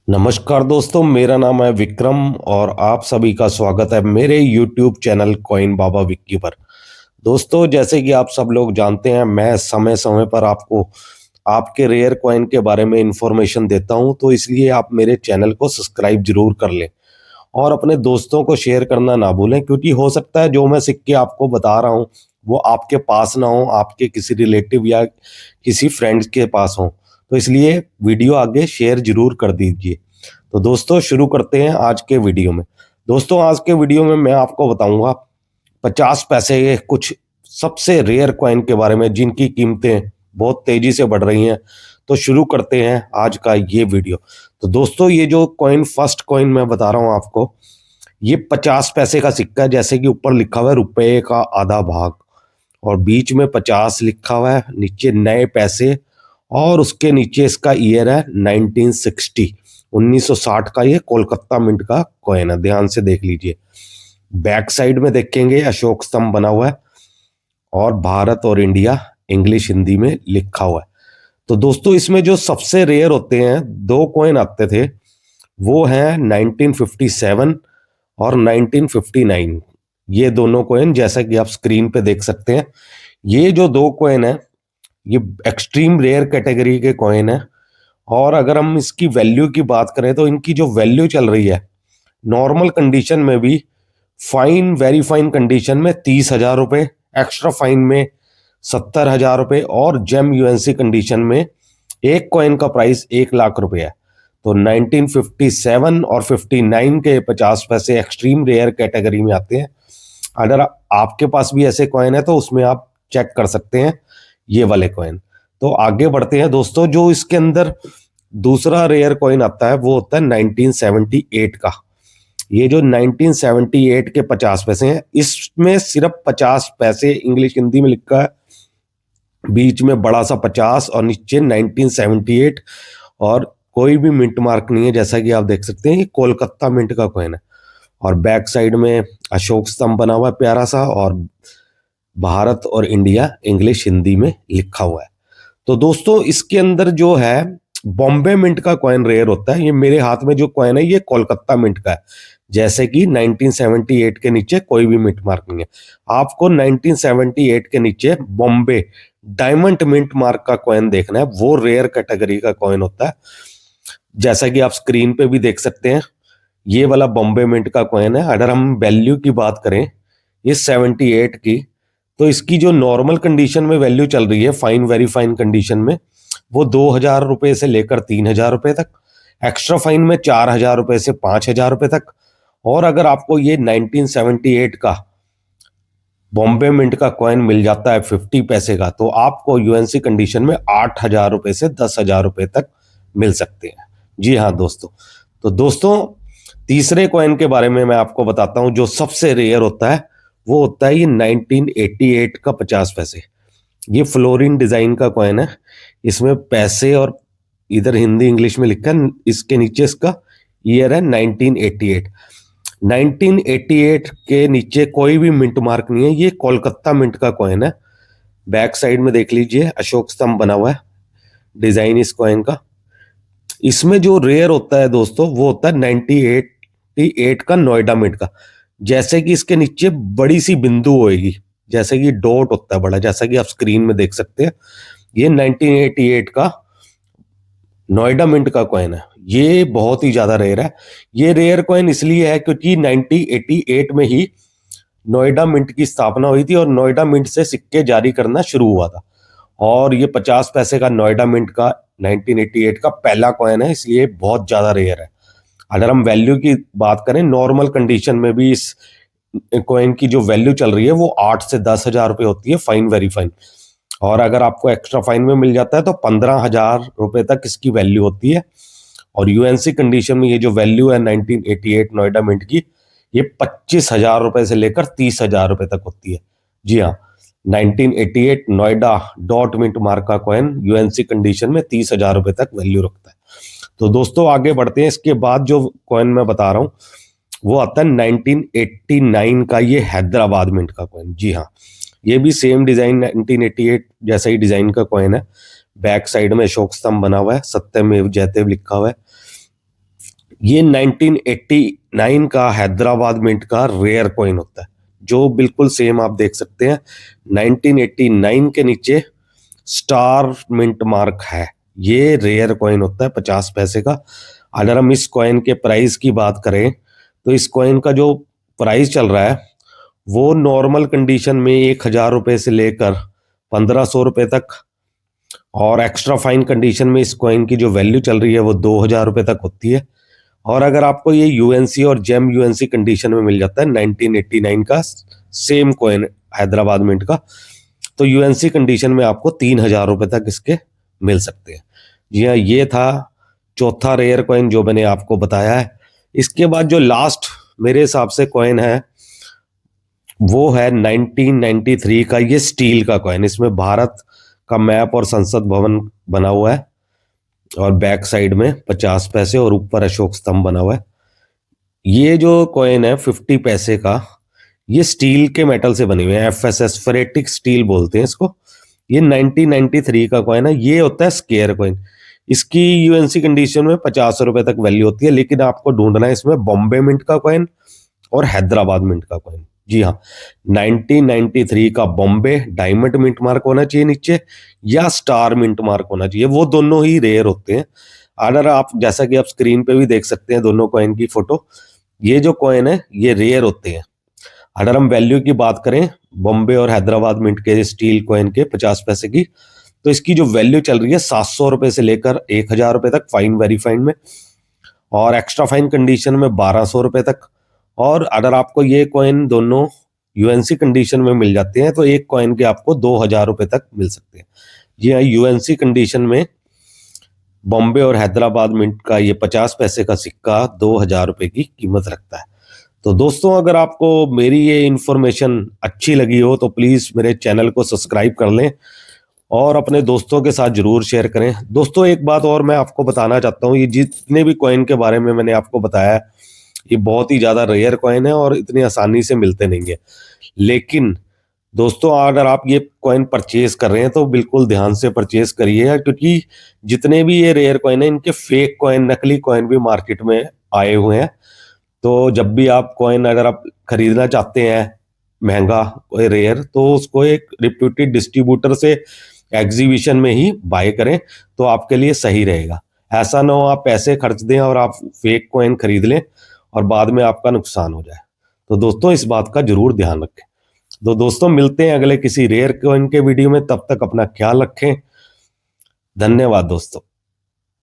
नमस्कार दोस्तों, मेरा नाम है विक्रम और आप सभी का स्वागत है मेरे YouTube चैनल कॉइन बाबा विक्की पर। दोस्तों, जैसे कि आप सब लोग जानते हैं, मैं समय समय पर आपको आपके रेयर कॉइन के बारे में इंफॉर्मेशन देता हूं, तो इसलिए आप मेरे चैनल को सब्सक्राइब जरूर कर लें और अपने दोस्तों को शेयर करना ना भूलें, क्योंकि हो सकता है जो मैं सिक्के आपको बता रहा हूं वो आपके पास ना हो, आपके किसी रिलेटिव या किसी फ्रेंड्स के पास हो। तो इसलिए वीडियो आगे शेयर जरूर कर दीजिए। तो दोस्तों, शुरू करते हैं आज के वीडियो में। दोस्तों, आज के वीडियो में मैं आपको बताऊंगा 50 पैसे के कुछ सबसे रेयर कॉइन के बारे में जिनकी कीमतें बहुत तेजी से बढ़ रही हैं। तो शुरू करते हैं आज का ये वीडियो। तो दोस्तों, ये जो कॉइन फर्स्ट कॉइन मैं बता रहा हूं आपको, ये 50 पैसे का सिक्का है। जैसे कि ऊपर लिखा हुआ है रुपए का आधा भाग, और बीच में 50 लिखा हुआ है, नीचे नए पैसे, और उसके नीचे इसका ईयर है 1960, 1960 का। ये कोलकाता मिंट का कॉइन है, ध्यान से देख लीजिए। बैक साइड में देखेंगे अशोक स्तंभ बना हुआ है और भारत और इंडिया इंग्लिश हिंदी में लिखा हुआ है। तो दोस्तों, इसमें जो सबसे रेयर होते हैं दो कॉइन आते थे, वो हैं 1957 और 1959। ये दोनों कॉइन जैसा कि आप स्क्रीन पे देख सकते हैं, ये जो दो कॉइन है ये एक्सट्रीम रेयर कैटेगरी के कॉइन है। और अगर हम इसकी वैल्यू की बात करें तो इनकी जो वैल्यू चल रही है नॉर्मल कंडीशन में भी, फाइन वेरी फाइन कंडीशन में 30,000 रुपये, एक्स्ट्रा फाइन में 70,000 रुपये, और जेम यूएनसी कंडीशन में एक कॉइन का प्राइस 1 लाख रुपये है। तो 1957 और 59 के 50 पैसे एक्सट्रीम रेयर कैटेगरी में आते हैं। अगर आपके पास भी ऐसे कॉइन है तो उसमें आप चेक कर सकते हैं ये वाले कॉइन। तो आगे बढ़ते हैं दोस्तों। जो इसके अंदर दूसरा रेयर कॉइन आता है वो होता है 1978 का। ये जो 1978 के 50 पैसे हैं, इसमें सिर्फ 50 पैसे इंग्लिश हिंदी में लिखा है, बीच में बड़ा सा 50 और नीचे 1978, और कोई भी मिंट मार्क नहीं है। जैसा कि आप देख सकते हैं ये कोलकाता मिंट का कॉइन है, और बैक साइड में अशोक स्तंभ बना हुआ है प्यारा सा, और भारत और इंडिया इंग्लिश हिंदी में लिखा हुआ है। तो दोस्तों, इसके अंदर जो है बॉम्बे मिंट का कॉइन रेयर होता है। ये मेरे हाथ में जो कॉइन है ये कोलकाता मिंट का है। जैसे कि 1978 के नीचे कोई भी मिंट मार्क नहीं है। आपको 1978 के नीचे बॉम्बे डायमंड मिंट मार्क का कॉइन देखना है, वो रेयर कैटेगरी का कॉइन होता है। जैसा कि आप स्क्रीन पे भी देख सकते हैं, ये वाला बॉम्बे मिंट का कॉइन है। अगर हम वैल्यू की बात करें ये 78 की, तो इसकी जो नॉर्मल कंडीशन में वैल्यू चल रही है, फाइन वेरी फाइन कंडीशन में, वो 2,000 रुपये से लेकर 3,000 रुपये तक, एक्स्ट्रा फाइन में 4,000 रुपये से 5,000 रुपये तक। और अगर आपको ये 1978 का बॉम्बे मिंट का कॉइन मिल जाता है 50 पैसे का, तो आपको यूएनसी कंडीशन में 8,000 रुपये से 10,000 रुपये तक मिल सकते हैं। जी हाँ दोस्तों। तो दोस्तों, तीसरे कॉइन के बारे में मैं आपको बताता हूं जो सबसे रेयर होता है। वो होता है ये 1988 का 50 पैसे। ये फ्लोरिन डिजाइन का कॉइन है। इसमें पैसे और इधर हिंदी इंग्लिश में लिखा है, इसके नीचे इसका ईयर है 1988। 1988 के नीचे कोई भी मिंट मार्क नहीं है। ये कोलकाता मिंट का कॉइन है। बैक साइड में देख लीजिए अशोक स्तंभ बना हुआ है, डिजाइन इस कॉइन का। इसमें जो रेयर होता है दोस्तों वो होता है 1988 का नोएडा मिंट का। जैसे कि इसके नीचे बड़ी सी बिंदु होएगी, जैसे कि डॉट होता है बड़ा, जैसा कि आप स्क्रीन में देख सकते हैं। ये 1988 का नोएडा मिंट का कॉइन है। ये बहुत ही ज्यादा रेयर है। ये रेयर कॉइन इसलिए है क्योंकि 1988 में ही नोएडा मिंट की स्थापना हुई थी और नोएडा मिंट से सिक्के जारी करना शुरू हुआ था। और ये 50 पैसे का नोएडा मिंट का 1988 का पहला कॉइन है, इसलिए बहुत ज्यादा रेयर है। अगर हम वैल्यू की बात करें नॉर्मल कंडीशन में भी इस कॉइन की जो वैल्यू चल रही है वो 8 से 10,000 रुपये होती है, फाइन वेरी फाइन। और अगर आपको एक्स्ट्रा फाइन में मिल जाता है तो 15,000 रुपये तक इसकी वैल्यू होती है। और यूएनसी कंडीशन में ये जो वैल्यू है 1988 नोएडा मिंट की, ये 25,000 रुपये से लेकर 30,000 रुपये तक होती है। जी हाँ, 1988 नोएडा डॉट मिंट मार्क का कॉइन यूएनसी कंडीशन में 30,000 रुपये तक वैल्यू रखता है। तो दोस्तों, आगे बढ़ते हैं। इसके बाद जो कॉइन मैं बता रहा हूँ वो आता है 1989 का, ये हैदराबाद मिंट का कॉइन। जी हाँ, ये भी सेम डिजाइन 1988 जैसा ही डिजाइन का कॉइन है। बैक साइड में अशोक स्तंभ बना हुआ है, सत्यमेव जयते लिखा हुआ है। ये 1989 का हैदराबाद मिंट का रेयर कॉइन होता है, जो बिल्कुल सेम आप देख सकते हैं 1989 के नीचे स्टार मिंट मार्क है। ये रेयर कॉइन होता है 50 पैसे का। अगर हम इस कॉइन के प्राइस की बात करें तो इस कॉइन का जो प्राइस चल रहा है वो नॉर्मल कंडीशन में 1,000 रुपये से लेकर 1,500 रुपये तक, और एक्स्ट्रा फाइन कंडीशन में इस कॉइन की जो वैल्यू चल रही है वो 2,000 रुपये तक होती है। और अगर आपको ये यूएनसी और जेम यूएनसी कंडीशन में मिल जाता है 1989 का सेम कॉइन हैदराबाद मिंट का, तो यूएनसी कंडीशन में आपको 3,000 रुपये तक इसके मिल सकते हैं। जी हाँ, ये था चौथा रेयर कॉइन जो मैंने आपको बताया है। इसके बाद जो लास्ट मेरे हिसाब से कॉइन है वो है 1993 का ये स्टील का कॉइन। इसमें भारत का मैप और संसद भवन बना हुआ है और बैक साइड में 50 पैसे और ऊपर अशोक स्तंभ बना हुआ है। ये जो कॉइन है 50 पैसे का, ये स्टील के मेटल से बने हुए हैं, एफएसएस फेरेटिक स्टील बोलते हैं इसको। ये 1993 का कॉइन है। ये होता है स्केयर कॉइन। इसकी यूएनसी कंडीशन में 50 रुपए तक वैल्यू होती है, लेकिन आपको ढूंढना है इसमें बॉम्बे मिंट का कॉइन और हैदराबाद मिंट का कॉइन। जी हाँ, 1993 का बॉम्बे डायमंड मिंट मार्क होना चाहिए नीचे, या स्टार मिंट मार्क होना चाहिए। वो दोनों ही रेयर होते हैं। अगर आप, जैसा कि आप स्क्रीन पे भी देख सकते हैं दोनों कॉइन की फोटो, ये जो कॉइन है ये रेयर होते हैं। अगर हम वैल्यू की बात करें बॉम्बे और हैदराबाद मिंट के स्टील कॉइन के 50 पैसे की, तो इसकी जो वैल्यू चल रही है 700 रुपये से लेकर 1,000 रुपये तक फाइन वेरीफाइड में, और एक्स्ट्रा फाइन कंडीशन में 1,200 रुपये तक। और अगर आपको ये कॉइन दोनों यूएनसी कंडीशन में मिल जाते हैं तो एक कॉइन के आपको 2,000 रुपये तक मिल सकते हैं। जी हाँ, यूएनसी कंडीशन में बॉम्बे और हैदराबाद मिंट का ये 50 पैसे का सिक्का 2,000 रुपये की कीमत रखता है। तो दोस्तों, अगर आपको मेरी ये इन्फॉर्मेशन अच्छी लगी हो तो प्लीज़ मेरे चैनल को सब्सक्राइब कर लें और अपने दोस्तों के साथ जरूर शेयर करें। दोस्तों, एक बात और मैं आपको बताना चाहता हूँ, ये जितने भी कॉइन के बारे में मैंने आपको बताया है ये बहुत ही ज़्यादा रेयर कॉइन है और इतनी आसानी से मिलते नहीं है। लेकिन दोस्तों, अगर आप ये कॉइन परचेज कर रहे हैं तो बिल्कुल ध्यान से परचेज करिएगा, क्योंकि जितने भी ये रेयर कॉइन है इनके फेक कॉइन, नकली कॉइन भी मार्केट में आए हुए हैं। तो जब भी आप कॉइन अगर आप खरीदना चाहते हैं महंगा कोई रेयर, तो उसको एक रिप्यूटेड डिस्ट्रीब्यूटर से एग्जीबिशन में ही बाय करें तो आपके लिए सही रहेगा। ऐसा ना हो आप पैसे खर्च दें और आप फेक कॉइन खरीद लें और बाद में आपका नुकसान हो जाए। तो दोस्तों, इस बात का जरूर ध्यान रखें। तो दोस्तों, मिलते हैं अगले किसी रेयर कॉइन के वीडियो में। तब तक अपना ख्याल रखें। धन्यवाद दोस्तों।